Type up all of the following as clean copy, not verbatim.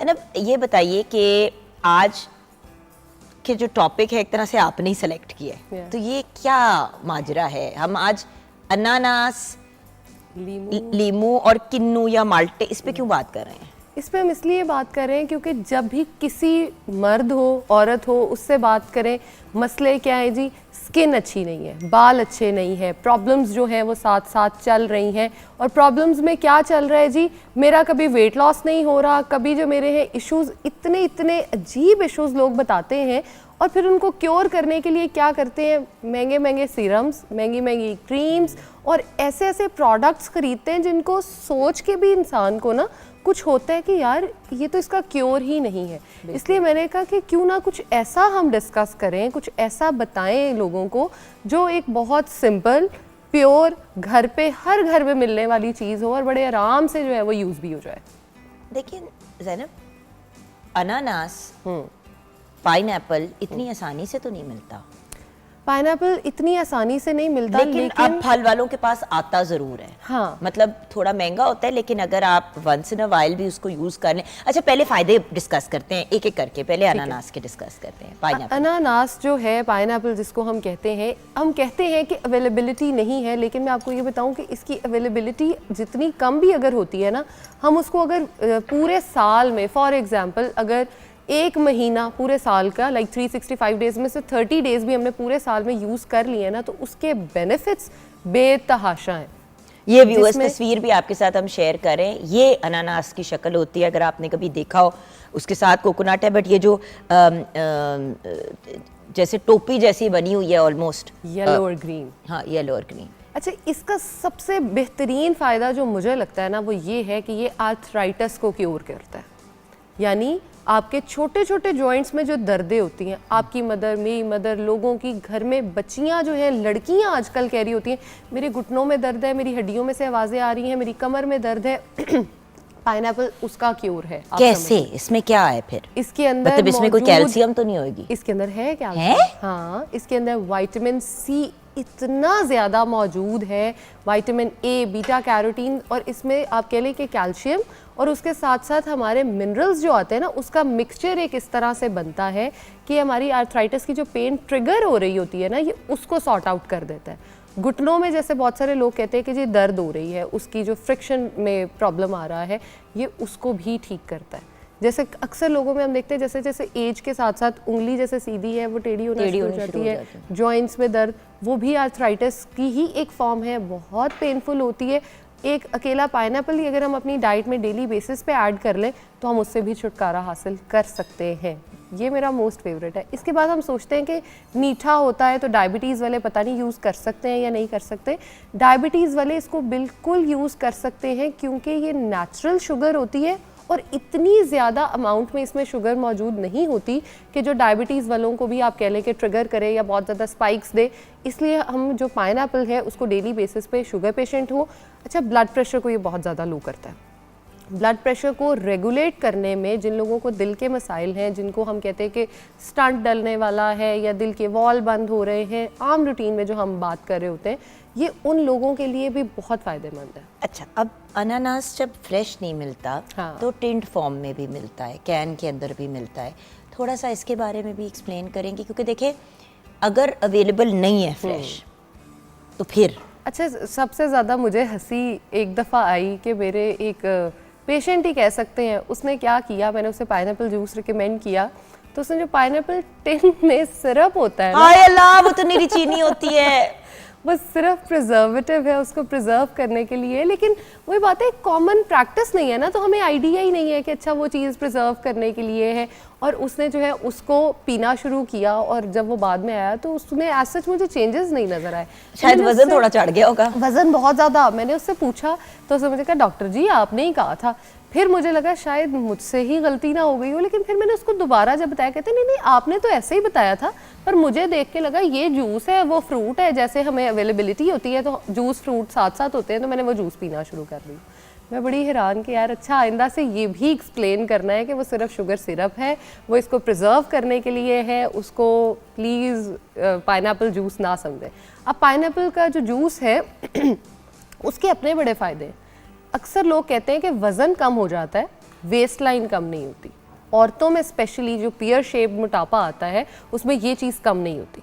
जनाब ये बताइए कि आज के जो टॉपिक है एक तरह से आपने ही सेलेक्ट किया है, तो ये क्या माजरा है? हम आज अनानास, लीमू और किन्नू या माल्टे इस पे क्यों बात कर रहे हैं? इस पे हम इसलिए बात कर रहे हैं क्योंकि जब भी किसी मर्द हो औरत हो उससे बात करें, मसले क्या है जी? स्किन अच्छी नहीं है, बाल अच्छे नहीं है, प्रॉब्लम्स जो हैं वो साथ साथ चल रही हैं। और प्रॉब्लम्स में क्या चल रहा है जी? मेरा कभी वेट लॉस नहीं हो रहा, कभी जो मेरे हैं इश्यूज, इतने इतने अजीब इश्यूज लोग बताते हैं और फिर उनको क्योर करने के लिए क्या करते हैं? महंगे महंगे सीरम्स, महंगी महंगी क्रीम्स और ऐसे ऐसे प्रोडक्ट्स खरीदते हैं जिनको सोच के भी इंसान को ना कुछ होता है कि यार ये तो इसका क्योर ही नहीं है। इसलिए मैंने कहा कि क्यों ना कुछ ऐसा हम डिस्कस करें, कुछ ऐसा बताएं लोगों को जो एक बहुत सिंपल, प्योर, घर पे हर घर में मिलने वाली चीज़ हो और बड़े आराम से जो है वो यूज़ भी हो जाए। देखिए ज़ैनब, अनानास, पाइनएप्पल इतनी आसानी से तो नहीं मिलता। पाइनएप्पल इतनी आसानी से नहीं मिलता, लेकिन अब फल वालों के पास आता जरूर है। हाँ, मतलब थोड़ा महंगा होता है, लेकिन अगर आप वंस इन अ वाइल भी उसको यूज कर लें। अच्छा, पहले फायदे डिस्कस करते हैं एक एक करके। पहले अनानास के डिस्कस करते हैं। पाइनएप्पल, अनानास जो है, पाइनएप्पल जिसको हम कहते हैं कि अवेलेबिलिटी नहीं है, लेकिन मैं आपको ये बताऊं कि इसकी अवेलेबिलिटी जितनी कम भी अगर होती है ना, हम उसको अगर पूरे साल में, फॉर एग्जांपल अगर एक महीना पूरे साल का, लाइक 365 डेज में से 30 डेज भी हमने पूरे साल में यूज़ कर लिए ना, तो उसके बेनिफिट्स बेतहाशा हैं। ये व्यूअर्स तस्वीर भी आपके साथ हम शेयर करें। ये अनानास की शक्ल होती है, अगर आपने कभी देखा हो। उसके साथ कोकोनट है, बट ये जो जैसे टोपी जैसी बनी हुई है ऑलमोस्ट, येलो और ग्रीन। हाँ, येलो और ग्रीन। अच्छा, इसका सबसे बेहतरीन फ़ायदा जो मुझे लगता है ना, वो ये है कि ये आर्थराइटिस को क्योर करता है। यानी आपके छोटे छोटे जॉइंट्स में जो दर्दें होती हैं, आपकी मदर, मेरी मदर, लोगों की घर में बच्चियां जो हैं, लड़कियां आजकल कह रही होती हैं मेरे घुटनों में दर्द है, मेरी हड्डियों में से आवाज़ें आ रही हैं, मेरी कमर में दर्द है। पाइनएप्पल उसका क्योर है। कैसे? इसमें क्या है फिर? इसके अंदर मतलब इसमें कोई कैल्शियम तो नहीं होगी? इसके अंदर है कैल्शियम। हाँ, इसके अंदर विटामिन सी इतना ज़्यादा मौजूद है, विटामिन ए, बीटा कैरोटीन, और इसमें आप कह लें कि कैल्शियम और उसके साथ साथ हमारे मिनरल्स जो आते हैं ना, उसका मिक्सचर एक इस तरह से बनता है कि हमारी आर्थराइटिस की जो पेन ट्रिगर हो रही होती है ना, ये उसको सॉर्ट आउट कर देता है। घुटनों में जैसे बहुत सारे लोग कहते हैं कि जी दर्द हो रही है, उसकी जो फ्रिक्शन में प्रॉब्लम आ रहा है, ये उसको भी ठीक करता है। जैसे अक्सर लोगों में हम देखते हैं जैसे जैसे एज के साथ साथ उंगली जैसे सीधी है वो टेढ़ी होना शुरू हो जाती है, जॉइंट्स में दर्द, वो भी आर्थराइटिस की ही एक फॉर्म है, बहुत पेनफुल होती है। एक अकेला पाइनएप्पल ही अगर हम अपनी डाइट में डेली बेसिस पे ऐड कर लें तो हम उससे भी छुटकारा हासिल कर सकते हैं। ये मेरा मोस्ट फेवरेट है। इसके बाद हम सोचते हैं कि मीठा होता है तो डायबिटीज़ वाले पता नहीं यूज़ कर सकते हैं या नहीं कर सकते। डायबिटीज़ वाले इसको बिल्कुल यूज़ कर सकते हैं क्योंकि ये नेचुरल शुगर होती है और इतनी ज़्यादा अमाउंट में इसमें शुगर मौजूद नहीं होती कि जो डायबिटीज़ वालों को भी आप कह लें कि ट्रिगर करे या बहुत ज़्यादा स्पाइक्स दे। इसलिए हम जो पाइनएप्पल है उसको डेली बेसिस पे शुगर पेशेंट हो, अच्छा ब्लड प्रेशर को ये बहुत ज़्यादा लो करता है। ब्लड प्रेशर को रेगुलेट करने में जिन लोगों को दिल के मसाइल हैं, जिनको हम कहते हैं कि स्टंट डलने वाला है या दिल के वॉल बंद हो रहे हैं, आम रूटीन में जो हम बात कर रहे होते हैं, ये उन लोगों के लिए भी बहुत फ़ायदेमंद है। अच्छा, अब अनानास जब फ्रेश नहीं मिलता, हाँ, तो टिंट फॉर्म में भी मिलता है, कैन के अंदर भी मिलता है। थोड़ा सा इसके बारे में भी एक्सप्लेन करेंगे, क्योंकि देखिए अगर अवेलेबल नहीं है फ्रेश तो फिर। अच्छा, सबसे ज़्यादा मुझे हंसी एक दफ़ा आई कि मेरे एक पेशेंट ही कह सकते हैं, उसने क्या किया, मैंने उसे पाइनएप्पल जूस रिकमेंड किया तो उसने जो पाइनएप्पल टिन में सिरप होता है ना, अल्लाह, वो तो निरी चीनी होती है, बस सिर्फ प्रिजर्वेटिव है उसको प्रिजर्व करने के लिए। लेकिन वही बात है, कॉमन प्रैक्टिस नहीं है ना, तो हमें आइडिया ही नहीं है कि अच्छा वो चीज़ प्रिजर्व करने के लिए है। और उसने जो है उसको पीना शुरू किया और जब वो बाद में आया तो उसमें एज सच मुझे चेंजेस नहीं नजर आए। शायद वजन थोड़ा चढ़ गया होगा, वजन बहुत ज़्यादा। मैंने उससे पूछा तो उसने मुझे कहा डॉक्टर जी आपने ही कहा था। फिर मुझे लगा शायद मुझसे ही गलती ना हो गई हो, लेकिन फिर मैंने उसको दोबारा जब बताया, कहते नहीं नहीं आपने तो ऐसे ही बताया था, पर मुझे देख के लगा ये जूस है, वो फ्रूट है, जैसे हमें अवेलेबिलिटी होती है तो जूस फ्रूट साथ साथ होते हैं, तो मैंने वो जूस पीना शुरू कर दी। मैं बड़ी हैरान कि यार अच्छा आइंदा से ये भी एक्सप्लेन करना है कि वो सिर्फ शुगर सिरप है, वो इसको प्रिजर्व करने के लिए है, उसको प्लीज़ पाइनएप्पल जूस ना समझें। अब पाइनएप्पल का जो जूस है उसके अपने बड़े फ़ायदे हैं। अक्सर लोग कहते हैं कि वज़न कम हो जाता है, वेस्ट लाइन कम नहीं होती। औरतों में स्पेशली जो पियर शेप मोटापा आता है उसमें ये चीज़ कम नहीं होती।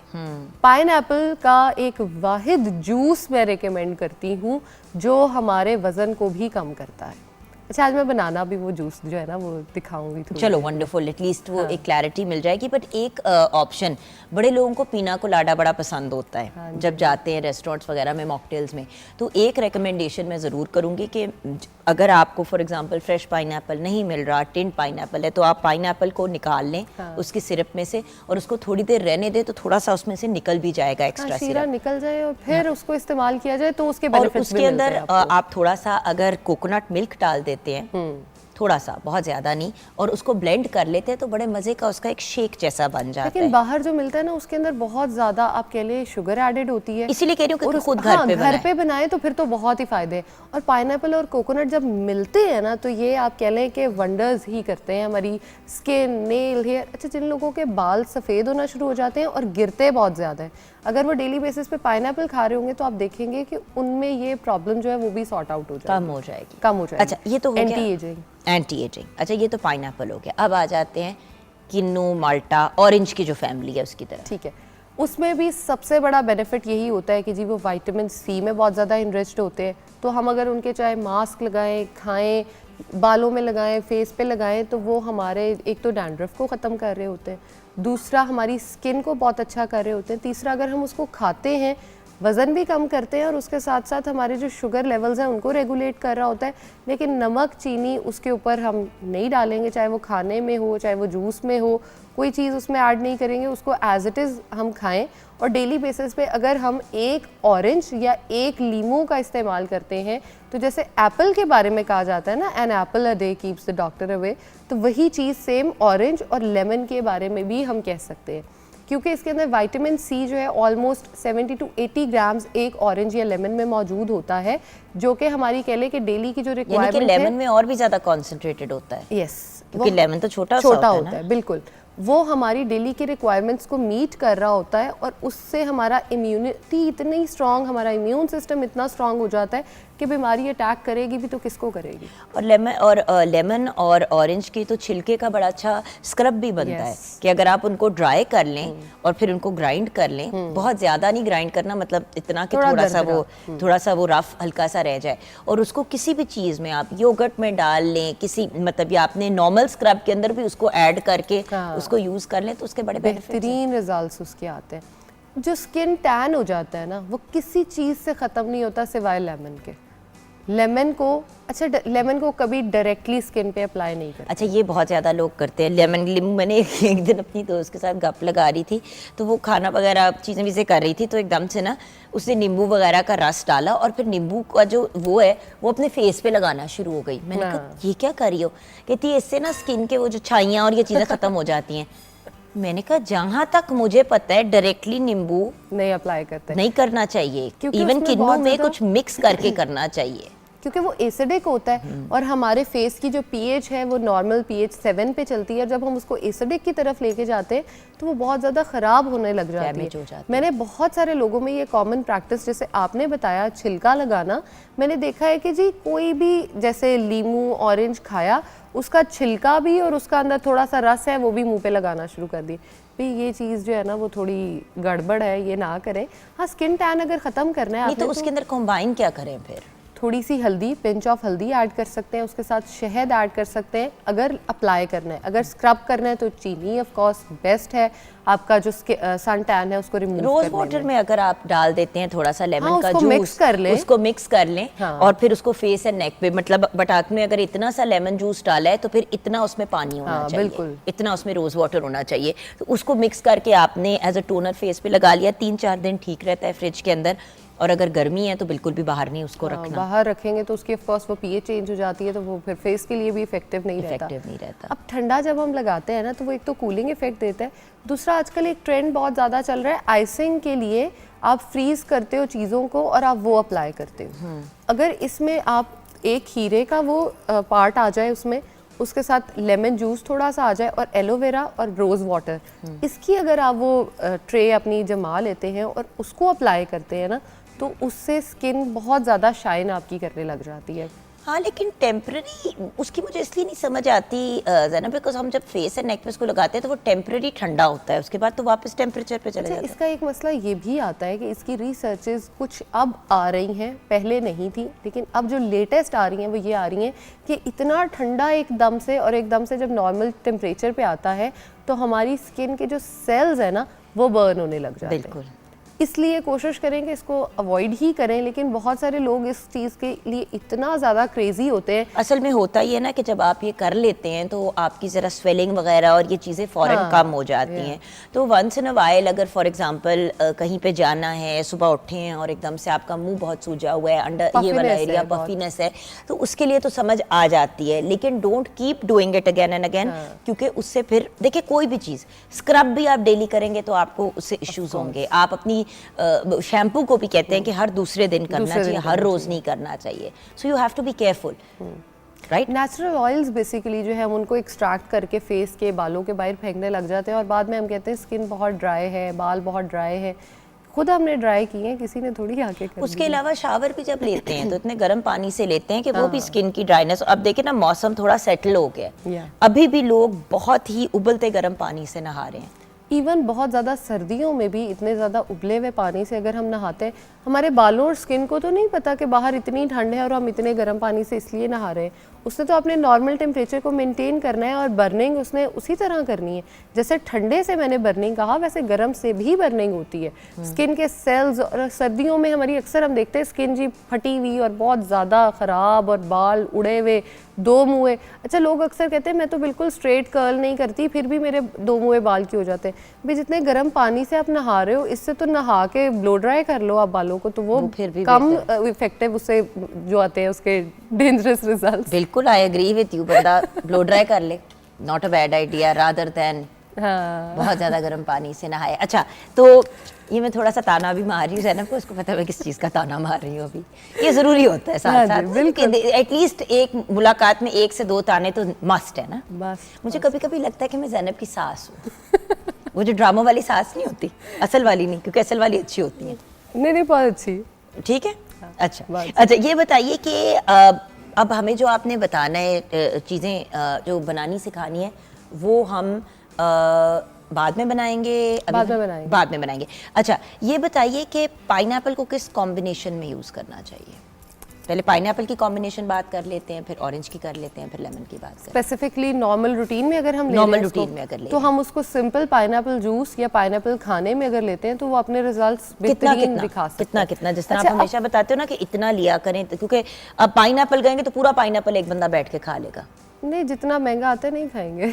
पाइनएप्पल का एक वाहिद जूस मैं रिकमेंड करती हूँ जो हमारे वज़न को भी कम करता है। अच्छा, आज मैं बनाना भी वो जूस जो है ना वो दिखाऊंगी। चलो वंडरफुल, एटलीस्ट वो एक क्लैरिटी मिल जाएगी। बट एक ऑप्शन, बड़े लोगों को पीना कोलाडा बड़ा पसंद होता है जब जाते हैं रेस्टोरेंट्स वगैरह में, मॉकटेल्स में। तो एक रिकमेंडेशन मैं ज़रूर करूँगी कि अगर आपको फॉर एग्जांपल फ्रेश पाइनएप्पल नहीं मिल रहा, टिन पाइनएप्पल है, तो आप पाइनएप्पल को निकाल लें उसकी सिरप में से और उसको थोड़ी देर रहने दें, तो थोड़ा सा उसमें से निकल भी जाएगा एक्स्ट्रा शीरा निकल जाए और फिर उसको इस्तेमाल किया जाए तो उसके और बेनिफिट्स उसके अंदर आप थोड़ा सा अगर कोकोनट मिल्क डाल देते हैं, थोड़ा सा, बहुत ज्यादा नहीं, और उसको ब्लेंड कर लेते हैं तो बड़े मजे का उसका एक शेक जैसा बन जाता है। लेकिन बाहर जो मिलता है ना उसके अंदर बहुत ज्यादा आप कह ले शुगर एडेड होती है, इसीलिए कह रही हूँ कि खुद घर पे बनाए तो फिर तो बहुत ही फायदे। और पाइनएप्पल और कोकोनट जब मिलते हैं ना तो ये आप कह लें कि वंडर्स ही करते हैं हमारी स्किन, नेल, हेयर। अच्छा, जिन लोगों के बाल सफ़ेद होना शुरू हो जाते हैं और गिरते बहुत ज़्यादा है, अगर वो डेली बेसिस पे पाइनएप्पल खा रहे होंगे तो आप देखेंगे कि उनमें ये प्रॉब्लम जो है वो भी सॉर्ट आउट हो जाएगी, कम हो जाएगी। अच्छा, ये तो एंटी एजिंग। अच्छा, ये तो पाइनएप्पल हो गया। अब आ जाते हैं किन्नू, माल्टा, ऑरेंज की जो फैमिली है उसकी तरफ। ठीक है, उसमें भी सबसे बड़ा बेनिफिट यही होता है कि जी वो विटामिन सी में बहुत ज़्यादा इनरिच्ड होते हैं। तो हम अगर उनके चाहे मास्क लगाएं, खाएं, बालों में लगाएं, फेस पे लगाएं, तो वो हमारे एक तो डैंड्रफ को ख़त्म कर रहे होते हैं, दूसरा हमारी स्किन को बहुत अच्छा कर रहे होते हैं, तीसरा अगर हम उसको खाते हैं वज़न भी कम करते हैं और उसके साथ साथ हमारे जो शुगर लेवल्स हैं उनको रेगुलेट कर रहा होता है। लेकिन नमक, चीनी उसके ऊपर हम नहीं डालेंगे, चाहे वो खाने में हो, चाहे वो जूस में हो, कोई चीज़ उसमें ऐड नहीं करेंगे, उसको एज इट इज़ हम खाएं। और डेली बेसिस पे अगर हम एक ऑरेंज या एक लीमू का इस्तेमाल करते हैं, तो जैसे एप्पल के बारे में कहा जाता है ना, an apple a day keeps the doctor away, तो वही चीज़ सेम ऑरेंज और लेमन के बारे में भी हम कह सकते हैं, क्योंकि इसके अंदर विटामिन सी जो है ऑलमोस्ट 70 to 80 ग्राम्स एक ऑरेंज या लेमन में मौजूद होता है, जो कि हमारी कह ले कि डेली की जो रिक्वायरमेंट है, लेमन में और भी ज़्यादा कॉन्सेंट्रेटेड होता है। यस, क्योंकि लेमन तो छोटा होता है, बिल्कुल। वो हमारी डेली की रिक्वायरमेंट्स को मीट कर रहा होता है और उससे हमारा इम्यूनिटी इतनी स्ट्रांग, हमारा इम्यून सिस्टम इतना स्ट्रांग हो जाता है कि बीमारी अटैक करेगी भी तो किसको करेगी। और लेमन और ऑरेंज की तो छिलके का बड़ा अच्छा स्क्रब भी बनता है कि अगर आप उनको ड्राई कर लें और फिर उनको ग्राइंड कर लें, बहुत ज़्यादा नहीं ग्राइंड करना, मतलब इतना कि थोड़ा सा वो रफ हल्का सा रह जाए, और उसको किसी भी चीज़ में आप योगर्ट में डाल लें, किसी मतलब या आपने नॉर्मल स्क्रब के अंदर भी उसको ऐड करके उसको यूज़ कर लें, तो उसके बड़े बेहतरीन रिजल्ट्स उसके आते हैं। जो स्किन टैन हो जाता है ना, वो किसी चीज़ से ख़त्म नहीं होता सिवाय लेमन के। लेमन को कभी डायरेक्टली स्किन पे अप्लाई नहीं करते। अच्छा, ये बहुत ज़्यादा लोग करते हैं लेमन। मैंने एक दिन अपनी दोस्त के साथ गप लगा रही थी, तो वो खाना वगैरह चीज़ें वीज़ें कर रही थी, तो एकदम से ना उसने नींबू वगैरह का रस डाला और फिर नींबू का जो वो है वो अपने फेस पे लगाना शुरू हो गई। मैंने कहा ये क्या कर रही हो? कहती है इससे ना स्किन के वो जो छाइयाँ और ये चीज़ें ख़त्म हो जाती हैं। मैंने कहा जहाँ तक मुझे पता है डायरेक्टली नींबू नहीं अप्लाई करते, नहीं करना चाहिए, इवन किन्नू में कुछ मिक्स करके करना चाहिए, क्योंकि वो एसिडिक होता है और हमारे फेस की जो पीएच है वो नॉर्मल पीएच 7 पे चलती है। जब हम उसको एसिडिक की तरफ लेके जाते हैं तो वो बहुत ज़्यादा ख़राब होने लग जाती है। मैंने बहुत सारे लोगों में ये कॉमन प्रैक्टिस, जैसे आपने बताया छिलका लगाना, मैंने देखा है कि जी कोई भी जैसे लीमू, ऑरेंज खाया, उसका छिलका भी और उसका अंदर थोड़ा सा रस है वो भी मुँह पे लगाना शुरू कर दी। भाई ये चीज़ जो है ना वो थोड़ी गड़बड़ है, ये ना करें। हाँ, स्किन टैन अगर ख़त्म करना है तो उसके अंदर कंबाइन क्या करें फिर? थोड़ी सी हल्दी, पिंच ऑफ हल्दी ऐड कर सकते हैं, उसके साथ शहद ऐड कर सकते हैं अगर अप्लाई करना है। अगर स्क्रब करना है तो चीनी ऑफ कोर्स बेस्ट है, आपका जो सन टैन है उसको रिमूव रोज वाटर में अगर आप डाल देते हैं थोड़ा सा लेमन का जूस, उसको मिक्स कर लें और फिर उसको फेस एंड नेक पे, मतलब बटाक में अगर इतना सा लेमन जूस डाला है तो फिर इतना उसमें पानी होना चाहिए, बिल्कुल इतना उसमें रोज वाटर होना चाहिए। तो उसको मिक्स करके आपने एज अ टोनर फेस पे लगा लिया, 3-4 दिन ठीक रहता है फ्रिज के अंदर। और अगर गर्मी है तो बिल्कुल भी बाहर नहीं उसको रखना, बाहर रखेंगे तो उसकी ऑफ कोर्स वो पीएच चेंज हो जाती है, तो वो फिर फेस के लिए भी इफेक्टिव नहीं रहता। अब ठंडा जब हम लगाते हैं ना तो वो एक तो कूलिंग इफेक्ट देता है, दूसरा आजकल एक ट्रेंड बहुत ज़्यादा चल रहा है आइसिंग के लिए, आप फ्रीज करते हो चीज़ों को और आप वो अप्लाई करते हो। अगर इसमें आप एक हीरे का वो पार्ट आ जाए उसमें, उसके साथ लेमन जूस थोड़ा सा आ जाए और एलोवेरा और रोज़ वाटर, इसकी अगर आप वो ट्रे अपनी जमा लेते हैं और उसको अप्लाई करते हैं ना, तो उससे स्किन बहुत ज़्यादा शाइन आपकी करने लग जाती है। हाँ, लेकिन टेम्पररी उसकी मुझे इसलिए नहीं समझ आती ज़ैनब, बिकॉज हम जब फेस एंड नेक पे इसको लगाते हैं तो वो टेम्पररी ठंडा होता है, उसके बाद तो वापस टेम्परेचर पे चले जाता है। इसका एक मसला ये भी आता है कि इसकी रिसर्चेस कुछ अब आ रही हैं, पहले नहीं थी, लेकिन अब जो लेटेस्ट आ रही हैं वो ये आ रही हैं कि इतना ठंडा एकदम से, और एकदम से जब नॉर्मल टेम्परेचर पे आता है तो हमारी स्किन के जो सेल्स है ना वो बर्न होने लग जाते हैं। बिल्कुल, इसलिए कोशिश करें कि इसको अवॉइड ही करें, लेकिन बहुत सारे लोग इस चीज़ के लिए इतना ज़्यादा क्रेजी होते हैं। असल में होता ही है ना कि जब आप ये कर लेते हैं तो आपकी ज़रा स्वेलिंग वगैरह और ये चीज़ें फ़ौरन कम हो जाती हैं। तो वंस इन अ वाइल अगर फॉर एग्जांपल कहीं पे जाना है, सुबह उठे हैं और एकदम से आपका मुंह बहुत सूजा हुआ है, अंडर ये वाला एरिया पफीनेस है, तो उसके लिए तो समझ आ जाती है, लेकिन don't keep doing it again and again, क्योंकि उससे फिर देखिए कोई भी चीज़, स्क्रब भी आप डेली करेंगे तो आपको उससे इश्यूज होंगे। आप अपनी शैम्पू को भी कहते हैं कि हर दूसरे दिन करना चाहिए, हर रोज नहीं करना चाहिए। So you have to be careful, right. Natural oils basically जो है हम उनको एक्सट्रैक्ट करके फेस के बालों के बाहर फेंकने लग जाते हैं और बाद में हम कहते हैं स्किन बहुत ड्राई है, बाल बहुत ड्राई है। खुद हमने ड्राई किए हैं, किसी ने थोड़ी आके कर उसके अलावा शावर भी जब लेते हैं तो इतने गर्म पानी से लेते हैं कि वो भी स्किन की ड्राइनेस। अब देखिए ना, मौसम थोड़ा सेटल हो गया, अभी भी लोग बहुत ही उबलते गर्म पानी से नहा रहे हैं। इवन बहुत ज़्यादा सर्दियों में भी इतने ज़्यादा उबले हुए पानी से अगर हम नहाते हैं, हमारे बालों और स्किन को तो नहीं पता कि बाहर इतनी ठंड है और हम इतने गर्म पानी से इसलिए नहा रहे हैं। उसने तो अपने नॉर्मल टेम्परेचर को मेंटेन करना है और बर्निंग उसने उसी तरह करनी है। जैसे ठंडे से मैंने बर्निंग कहा, वैसे गर्म से भी बर्निंग होती है स्किन के सेल्स। और सर्दियों में हमारी अक्सर हम देखते हैं स्किन जी फटी हुई और बहुत ज़्यादा ख़राब और बाल उड़े हुए, दो मुँहे। अच्छा, लोग अक्सर कहते हैं मैं तो बिल्कुल स्ट्रेट कर्ल नहीं करती फिर भी मेरे दो मुँहे बाल क्यों हो जाते हैं। भाई जितने गर्म पानी से आप नहा रहे हो, इससे तो नहा के ब्लो ड्राई कर लो आप बालों को, तो वो फिर भी कम इफेक्टिव उससे जो आते हैं उसके डेंजरस रिजल्ट्स। बिल्कुल, आई एग्री विद यू। बंदा ब्लो ड्राई कर ले, not a bad idea, rather than बहुत ज्यादा गर्म पानी से नहाए। अच्छा, तो ये मैं थोड़ा सा ताना भी मार रही हूँ ज़ैनब को, उसको पता है मैं किस चीज़ का ताना मार रही हूँ अभी। ये ज़रूरी होता है साथ साथ, एटलीस्ट एक मुलाकात में 1 से 2 ताने तो मस्ट है ना। बस मुझे कभी कभी लगता है कि मैं ज़ैनब की सास हूँ। वो जो ड्रामा वाली सास नहीं होती, असल वाली नहीं, क्योंकि असल वाली अच्छी होती है। नहीं बहुत अच्छी, ठीक है। अच्छा, ये बताइए कि अब हमें जो आपने बताना है चीज़ें जो बनानी सिखानी है, वो हम बाद में बनाएंगे, बाद में बनाएंगे। अच्छा, ये बताइए कि पाइनएप्पल को किस कॉम्बिनेशन में यूज़ करना चाहिए? पहले पाइनएप्पल की कॉम्बिनेशन बात कर लेते हैं, फिर ऑरेंज की कर लेते हैं, फिर लेमन की बात करते हैं। स्पेसिफिकली नॉर्मल रूटीन में अगर हम नॉर्मल रूटीन में अगर ले तो हम उसको सिंपल पाइनएप्पल जूस या पाइनएप्पल खाने में अगर लेते हैं तो वो अपने रिजल्ट्स बेहतरीन दिखा सकते हैं। कितना जिस तरह आप हमेशा बताते हो ना कि इतना लिया करें, क्योंकि अब पाइनएप्पल गएंगे तो पूरा पाइनएप्पल एक बंदा बैठ के खा लेगा। नहीं, जितना महंगा आता है नहीं खाएंगे।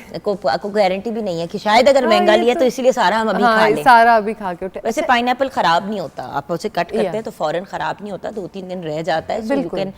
आपको गारंटी भी नहीं है कि शायद अगर महंगा लिया तो इसलिए सारा हम अभी खा लें। सारा अभी खा के उठे। वैसे पाइनएप्पल खराब नहीं होता, आप उसे कट करते हैं तो फौरन खराब नहीं होता, 2-3 दिन रह जाता है, सो यू कैन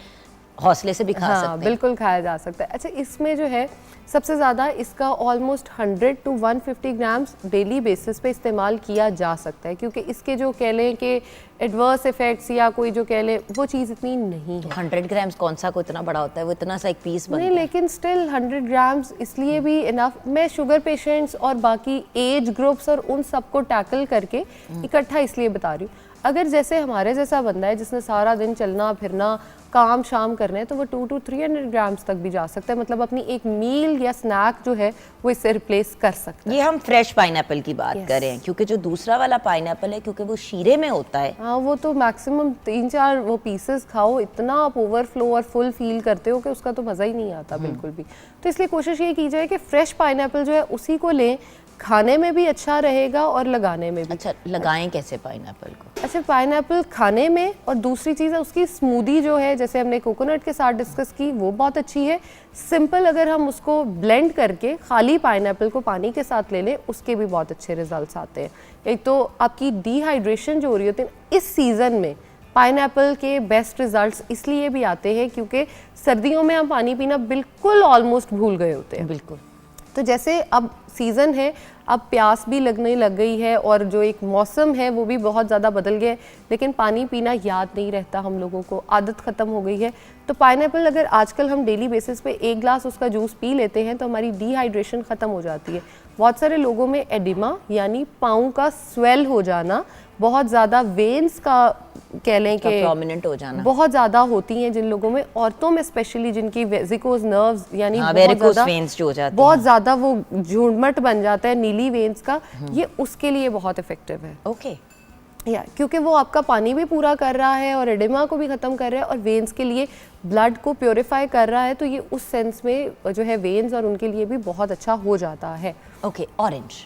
हौसले से भी खा सकते हैं। बिल्कुल खाया जा सकता है। अच्छा, इसमें जो है सबसे ज़्यादा इसका almost 100 to 150 grams daily basis पे इस्तेमाल किया जा सकता है, क्योंकि इसके जो कह लें कि एडवर्स इफेक्ट्स या कोई जो कह लें वो चीज़ इतनी नहीं है। 100 ग्राम्स कौन सा को इतना बड़ा होता है, वो इतना सा एक पीस बनता है। नहीं, लेकिन स्टिल 100 ग्राम्स इसलिए भी इनफ। मैं शुगर पेशेंट्स और बाकी एज ग्रुप्स और उन सबको टैकल करके इकट्ठा इसलिए बता रही हूँ। अगर जैसे हमारे जैसा बंदा है जिसने सारा दिन चलना फिरना काम शाम करने हैं, तो वो 200 to 300 ग्राम्स तक भी जा सकता है। मतलब अपनी एक मील या स्नैक जो है वो इससे रिप्लेस कर सकता है। ये हम फ्रेश पाइनएप्पल की बात कर रहे हैं, क्योंकि जो दूसरा वाला पाइनएप्पल है, क्योंकि वो शीरे में होता है। हाँ, वो तो मैक्सिमम 3-4 वो पीसेस खाओ, इतना आप ओवरफ्लो और फुल फील करते हो कि उसका तो मज़ा ही नहीं आता बिल्कुल भी। तो इसलिए कोशिश ये की जाए कि फ्रेश पाइनएप्पल जो है उसी को लें, खाने में भी अच्छा रहेगा और लगाने में भी। अच्छा, लगाएं कैसे पाइनएप्पल को? अच्छा, पाइनएप्पल खाने में, और दूसरी चीज़ है उसकी स्मूदी जो है, जैसे हमने कोकोनट के साथ डिस्कस की, वो बहुत अच्छी है। सिंपल अगर हम उसको ब्लेंड करके खाली पाइनएप्पल को पानी के साथ ले लें, उसके भी बहुत अच्छे रिजल्ट्स आते हैं। एक तो आपकी डिहाइड्रेशन जो हो रही होती है इस सीज़न में, पाइनएप्पल के बेस्ट रिजल्ट्स इसलिए भी आते हैं क्योंकि सर्दियों में हम पानी पीना बिल्कुल ऑलमोस्ट भूल गए होते हैं। बिल्कुल। तो जैसे अब सीज़न है, अब प्यास भी लगने लग गई है और जो एक मौसम है वो भी बहुत ज़्यादा बदल गया है, लेकिन पानी पीना याद नहीं रहता हम लोगों को, आदत ख़त्म हो गई है। तो पाइनएप्पल अगर आजकल हम डेली बेसिस पे 1 ग्लास उसका जूस पी लेते हैं तो हमारी डिहाइड्रेशन ख़त्म हो जाती है। बहुत सारे लोगों में एडिमा यानी पाँव का स्वेल हो जाना बहुत ज़्यादा वेन्स का कह लें कि प्रोमिनेंट हो जाना बहुत ज़्यादा होती हैं जिन लोगों में, औरतों में स्पेशली जिनकी वेजिकोज नर्व्स यानी वेरिकोज वेन्स जो हो जाती बहुत ज़्यादा वो झुंडमट बन जाता है नीली वेन्स का, ये उसके लिए बहुत इफेक्टिव है। ओके या क्योंकि वो आपका पानी भी पूरा कर रहा है और एडिमा को भी ख़त्म कर रहा है और वेन्स के लिए ब्लड को प्योरीफाई कर रहा है, तो ये उस सेंस में जो है वेन्स और उनके लिए भी बहुत अच्छा हो जाता है। ओके ऑरेंज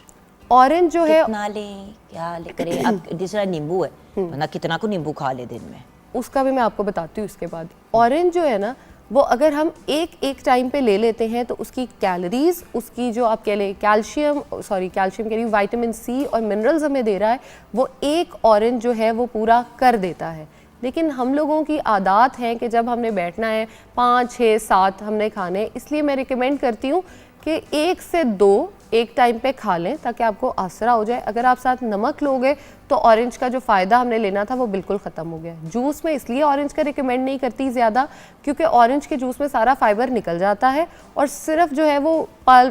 ऑरेंज जो है कितना लें क्या ले करें, अब दूसरा नींबू है वरना कितना को नींबू खा ले दिन में, उसका भी मैं आपको बताती हूँ इसके बाद। ऑरेंज जो है ना वो अगर हम एक टाइम पे ले लेते हैं तो उसकी कैलोरीज, उसकी जो आप कह लें कैल्शियम कह रही हूँ, विटामिन सी और मिनरल्स हमें दे रहा है, वो एक ऑरेंज जो है वो पूरा कर देता है। लेकिन हम लोगों की आदत है कि जब हमने बैठना है 5, 6, 7 हमने खाने, इसलिए मैं रिकमेंड करती हूँ कि 1 से 2 एक टाइम पे खा लें ताकि आपको आसरा हो जाए। अगर आप साथ नमक लोगे तो ऑरेंज का जो फ़ायदा हमने लेना था वो बिल्कुल ख़त्म हो गया। जूस में इसलिए ऑरेंज का रिकमेंड नहीं करती ज़्यादा क्योंकि ऑरेंज के जूस में सारा फाइबर निकल जाता है और सिर्फ जो है वो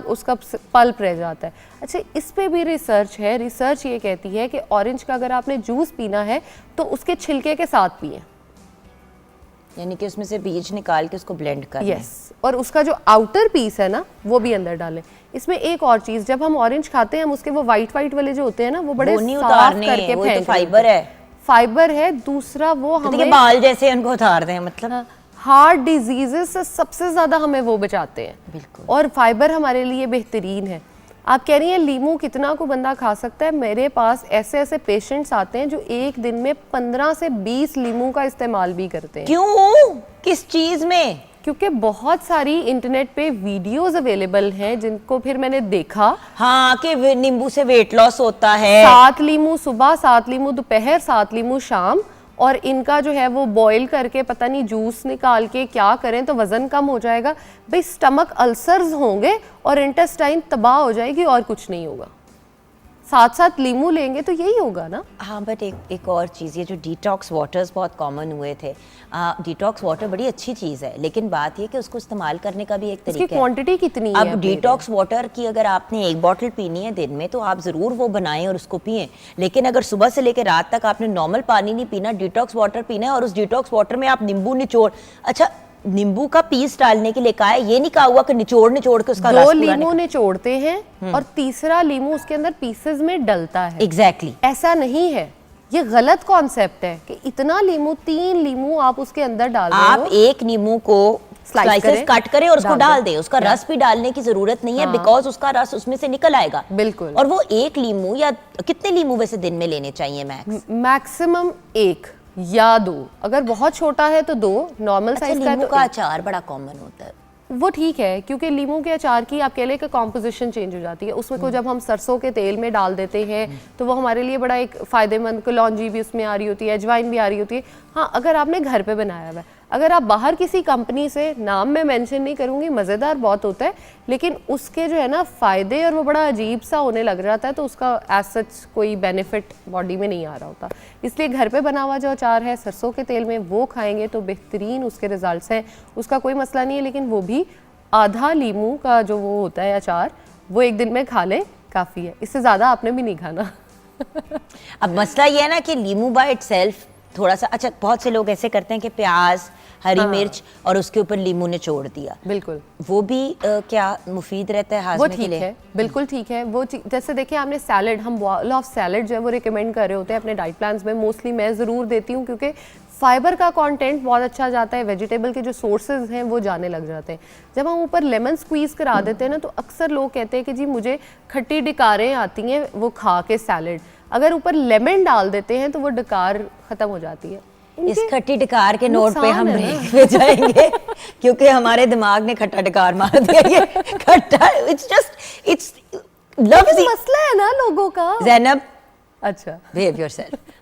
उसका पल्प रह जाता है। अच्छा, इस पे भी रिसर्च है, रिसर्च ये कहती है कि ऑरेंज का अगर आपने जूस पीना है तो उसके छिलके के साथ पिए, यानी कि उसमें से बीज निकाल के उसको ब्लेंड कर लें। यस, और उसका जो आउटर पीस है ना वो भी अंदर डालें। इसमें एक और चीज, जब हम ऑरेंज खाते हैं हम उसके वो वाइट वाले जो होते हैं ना वो बड़े साफ करके वो तो फेंक फाइबर है, फाइबर है। दूसरा वो तो हमें बाल जैसे उनको उतार दें, मतलब हार्ट डिजीजेस से सबसे ज्यादा हमें वो बचाते हैं। बिल्कुल। और फाइबर हमारे लिए बेहतरीन है। आप कह रही हैं लीमू कितना को बंदा खा सकता है, मेरे पास ऐसे पेशेंट्स आते हैं जो एक दिन में 15 से 20 लीमू का इस्तेमाल भी करते हैं। क्यों, किस चीज में? क्योंकि बहुत सारी इंटरनेट पे वीडियोस अवेलेबल हैं जिनको फिर मैंने देखा, हाँ कि नींबू से वेट लॉस होता है, 7 लीमू सुबह, 7 लीमू दोपहर, 7 लीमू शाम, और इनका जो है वो बॉईल करके पता नहीं जूस निकाल के क्या करें तो वज़न कम हो जाएगा। भाई स्टमक अल्सर्स होंगे और इंटेस्टाइन तबाह हो जाएगी और कुछ नहीं होगा। 7 लीमू लेंगे तो यही होगा ना। हाँ, बट एक और चीज़, ये जो डिटॉक्स वाटर्स बहुत कॉमन हुए थे, डिटॉक्स वाटर बड़ी अच्छी चीज़ है, लेकिन बात ये कि उसको इस्तेमाल करने का भी एक तरीका है। क्वांटिटी कितनी है? अब डिटॉक्स वाटर की अगर आपने 1 बॉटल पीनी है दिन में तो आप ज़रूर वो बनाएं और उसको पिएं, लेकिन अगर सुबह से लेकर रात तक आपने नॉर्मल पानी नहीं पीना, डिटॉक्स वाटर पीना है और उस डिटॉक्स वाटर में आप नींबू निचोड़, अच्छा नींबू का पीस डालने के लिए कहा है, ये नहीं कहा हुआ कि निचोड़ के उसका रस 2 पूरा लीमू निचोड़ते हैं और तीसरा लीमू उसके अंदर पीसेस में डलता है। एग्जैक्टली ऐसा नहीं है, ये गलत कॉन्सेप्ट है कि इतना लीमू, 3 लीमू आप उसके अंदर डाल रहे हो। आप एक नींबू को स्लाइसेस कट करें और उसको डाल दें, उसका रस भी डालने की जरूरत नहीं है, बिकॉज उसका रस उसमें से निकल आएगा। बिल्कुल। और वो 1 लीमू या कितने लीमू वैसे दिन में लेने चाहिए मैक्सिमम 1 या 2, अगर बहुत छोटा है तो 2 नॉर्मल साइज का। नींबू का अचार बड़ा कॉमन होता है, वो ठीक है क्योंकि लीमू के अचार की आप कह लें कि कॉम्पोजिशन चेंज हो जाती है। उसमें को जब हम सरसों के तेल में डाल देते हैं तो वो हमारे लिए बड़ा एक फ़ायदेमंद, कलौंजी भी उसमें आ रही होती है, अजवाइन भी आ रही होती है। हाँ, अगर आपने घर पे बनाया हुआ है, अगर आप बाहर किसी कंपनी से, नाम मैं मेंशन नहीं करूँगी, मज़ेदार बहुत होता है लेकिन उसके जो है ना फ़ायदे और वो बड़ा अजीब सा होने लग जाता है, तो उसका एज सच कोई बेनिफिट बॉडी में नहीं आ रहा होता। इसलिए घर पे बना हुआ जो अचार है सरसों के तेल में, वो खाएंगे तो बेहतरीन उसके रिजल्ट्स हैं, उसका कोई मसला नहीं है। लेकिन वो भी आधा लीमू का जो वो होता है अचार, वो एक दिन में खा लें काफ़ी है, इससे ज़्यादा आपने भी नहीं खाना। अब मसला ये है ना कि लीमू बाय इटसेल्फ थोड़ा सा, अच्छा बहुत से लोग ऐसे करते हैं कि प्याज, हरी मिर्च और उसके ऊपर लीमू निचोड़ दिया, बिल्कुल वो भी क्या मुफीद रहता है हाजमे के लिए? वो ठीक है, बिल्कुल ठीक है। वो जैसे देखिए आपने सैलड, हम बॉल ऑफ सैलड जो है वो रिकमेंड कर रहे होते हैं अपने डाइट प्लान्स में, मोस्टली मैं ज़रूर देती हूँ क्योंकि फाइबर का कंटेंट बहुत अच्छा जाता है, वेजिटेबल के जो सोर्सेज हैं वो जाने लग जाते हैं। जब हम ऊपर लेमन स्क्वीज करा देते हैं ना तो अक्सर लोग कहते हैं कि जी मुझे खट्टी डकारें आती हैं वो खा के सैलड, अगर ऊपर लेमन डाल देते हैं तो वो डकार खत्म हो जाती है। इस खट्टी डकार के नोट पे हम ब्रेक पे जाएंगे क्योंकि हमारे दिमाग ने खट्टा डकार मार दिया। ये खट्टा, इट्स लफ्ज़ी मसला है ना लोगों का। ज़ैनब, अच्छा बिहेव योरसेल्फ।